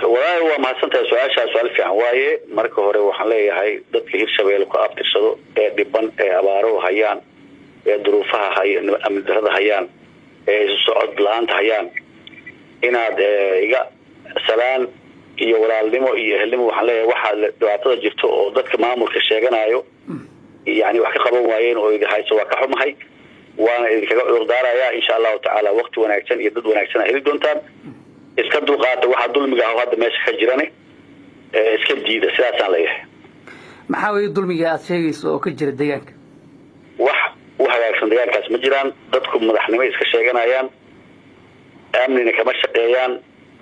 والله هو ما سنت سؤال fiican waaye marka hore waxaan leeyahay dadka Hirshabelle ku abtirsado ee dhiban ee abaaro hayaan ee duruufaha hayaan amni darada hayaan ee socod laanta hayaan inaad iga salaan iyo walaalnimo iyo helnimo waxaan leeyahay waxa dhibaatada jirto oo dadka maamulka sheeganayo yani wax ka qaban waayeen oo iga hayso waa ka xumahay waana idinkaga cudurdaaraya insha Allah ta'ala waqti wanaagsan iyo dad wanaagsan ay heli doontaan iska dulqaata waxa dulmiga ah hadda meesha ka jirane iska diida sidaas aan leeyahay maxaa weey dulmiga aad sheegayso oo ka jira deegaanka wax hagaagsan deegaankaas ma jiraan dadku madaxnimo iska sheeganayaan amnina kama shaqeeyaan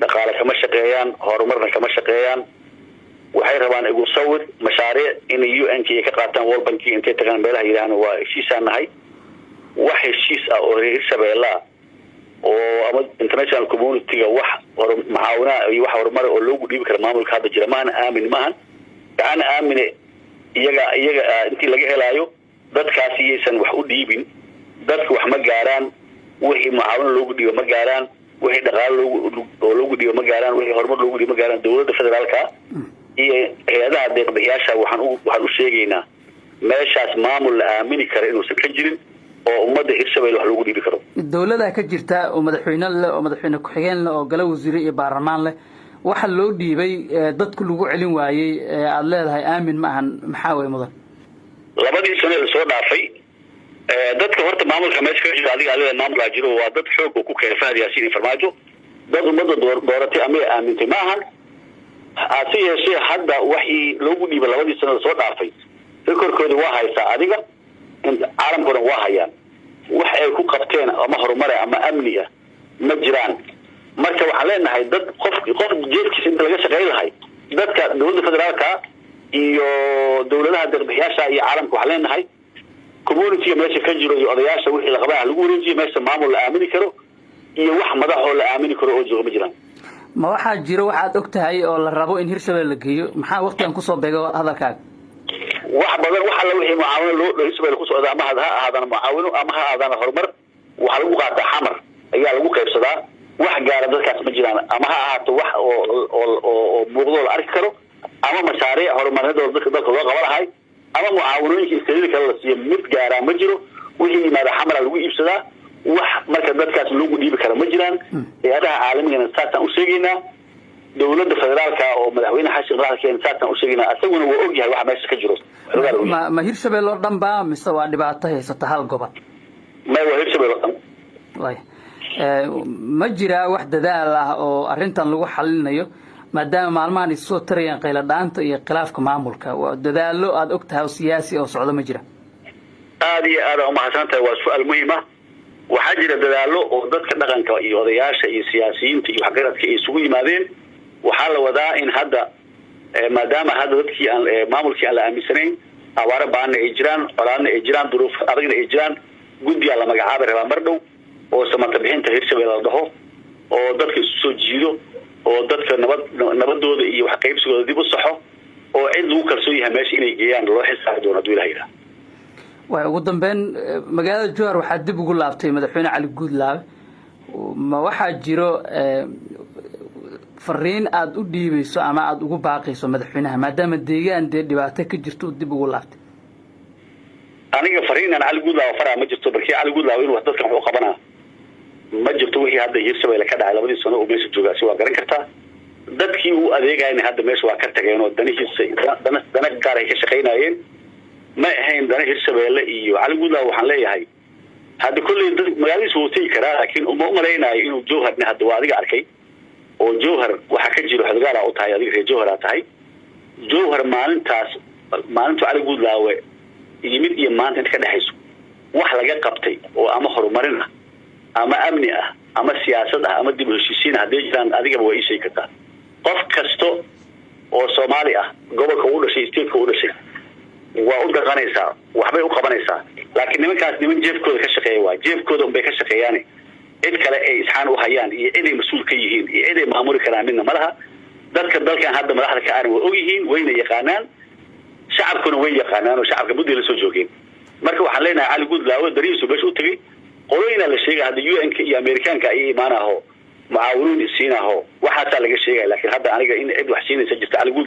dhaqaale kama shaqeeyaan horumarna kama shaqeeyaan waxay rabaan igu sawir mashaariic in UN ka qaataan World Bank intay tagaan meelaha yiraahdaan waa heshiisanahay wax heshiis ah oo Hirshabelle oo ama international community wax macaawina iyo wax horumar oo loogu dhiibi karo maamulka hadda jira maana aamin iyaga intii laga helayo dadkaasi aysan wax u dhiibin dadku wax ma gaaraan wixii macaawina loogu dhiibo ma gaaraan wixii dhaqaale loogu dhiibo ma gaaraan wixii horumar loogu dhiibo ma gaaraan dawladda federaalka iyo hay'adaha deeqbixiyaasha waxaan u sheegaynaa meeshaas maamul la aamini karo inuusan ka jirin oo ummadda Hirshabelle wax lagu dhiibi karo dawladda ka jirta oo madaxweyne ku xigeen oo gala wasiir iyo baarlamaan leh waxa loo dhiibay dadku lagu celin waayay aad leedahay aamin ma ahan maxaa way mudan labadii sano ee soo dhaafay dadka horta maamulka meesha ka jira adiga maamulka jiro waa dad xoog ku keenay faadiyaasiin farmaajo dad ummadda dooratay ama aamintay ma ahan asiyay hadda waxii loogu dhiibay labadii sano soo dhaafay rekorkooda waa haysaa adiga caalamkooda waa hayaan wax ay ku qabteen ama horumar ama amni ah ma jiraan marka waxaan leenahay dad qof jeedkiisa inta laga shaqeyn lahay dadka dawladda federaalka iyo dawladaha deeqbixiyaasha iyo caalamka waxaan leenahay community meesha ka jiro iyo odayaasha wixii la qabaa lagu wareejiyo meesha maamul la aamini karo iyo wax madaxoo la aamini karo oo jooga ma jiraan ma waxa jiro waxaad ogtahay oo la rabo in Hirshabelle la geeyo maxaa waqtigan ku soo beego hadalkaaga wax badan waxa la wixii macaawino loo Hirshabelle ku socda ama haadana macaawino ama haadana horumar waxa lagu qaataa xamar ayaa lagu qaybsadaa wax gaara dadkaas ma jiraan ama ha ahaato wax oo muuqdo la arki karo ama mashaariic horumarinadooda dadka loo qaban lahay ama mucaawinooyinka iskadida kale la siiyo mid gaara ma jiro wixii yimaada xamar lagu iibsadaa wax marka dadkaas loogu dhiibi karo ma jiraan hay'adaha caalamiga saatan u sheegaynaa dawladda federaalka oo madaxweyne xashin raadkeen saatan u sheegaynaa asaguna waa og yahay waxa meesha ka jiro ma Hirshabelle oo dhan baa mise waa dhibaato haysata hal gobol ma waa Hirshabelle oo dhan way ma jira wax dadaal ah oo arintan lagu xalinayo maadaama maalmahan ay soo tarayaan qayla dhaanta iyo khilaafka maamulka waa dadaalo aad ogtahay siyaasi oo socdo ma jira aad iyo aad u mahadsantahay waa su'aal muhiim ah waxa jira dadaalo oo dadka dhaqanka iyo odayaasha iyo siyaasiyiinta iyo waxgaradka ay isugu yimaadeen waxa la wadaa in hadda maadaama hadda dadkii aan maamulkii aan la aaminsanayn awaara baan ay jiraan colaadna ay jiraan duruuf adagna ay jiraan guddiga la magacaabay rabaa mar dhow oo samata bixinta Hirshabelle la dhaho oo dadka isu soo jiido oo dadka nabadooda iyo wax qaybsigooda dib u saxo oo cid lagu kalsoon yahay meesha inay geeyaan loo xisaab doono Ilaahay way ugu dambeyn magaalada Jowhar waxa dib ugu laabtay madaxweyne Cali Guudlaabe ma waxa jiro fariin aad u dhiibayso ama aad ugu baaqayso madaxweynaha maadaama deegaan dhibaato ka jirto dib ugu laabtay aniga fariinan Cali Guudlaabe faraa ma jirto barkii Cali Guudlaabe inuu dadka wax u qabanaa ma jirto wixii hadda Hirshabelle ka dhacay labadii sano oo meesha joogaasi waa garan kartaa dadkii uu adeegayna hadda meesha waa ka tageen oo danihiisa dana gaar ay ka shaqeynayeen ma ahayn dana Hirshabelle iyo Cali Guudlaabe waxaan leeyahay hadda kulli dad magaaladiisa uu tii karaa laakiin uma maleynaayo inuu Jowharna hadda waa adiga arkay oo Jowhar waxa ka jiro xadgaala oo tahay adiga Jowhar tahay Jowhar maalinta Cali Guudlaabe yimid iyo maanta inta ka dhaxayso wax laga qabtay oo ama horumarin ah ama amni ah ama siyaasad ah ama dib u heshiisiin hadii jiraan adiga way ishay kartaa qof kasto oo Soomaali ah gobolka uu dhashay state-ka uu dhashay waa u dhaqanaysaa waxbay u qabanaysaa laakiin nimankaas niman jeefkooda ka shaqeeya waa jeefkooda un bay ka shaqeeyaan cid kale ay isxaan u hayaan iyo cid ay mas'uul ka yihiin iyo cid ay maamuli karaan midna malaha dadka dalkan hadda madaxda ka aan og yihiin wayna yaqaanaan shacabkuna way yaqaanaan oo shacabka muddo la soo joogeen marka waxaan leenahay Cali Guudlaabe dariisu bash u tagay qoloyna la sheegay hadda UN-ka iyo Ameerikaanka ay imaanaho معاونون يسينه وحتى لقى شيء لكن هذا أنا إن عد وحشين سجلت على جود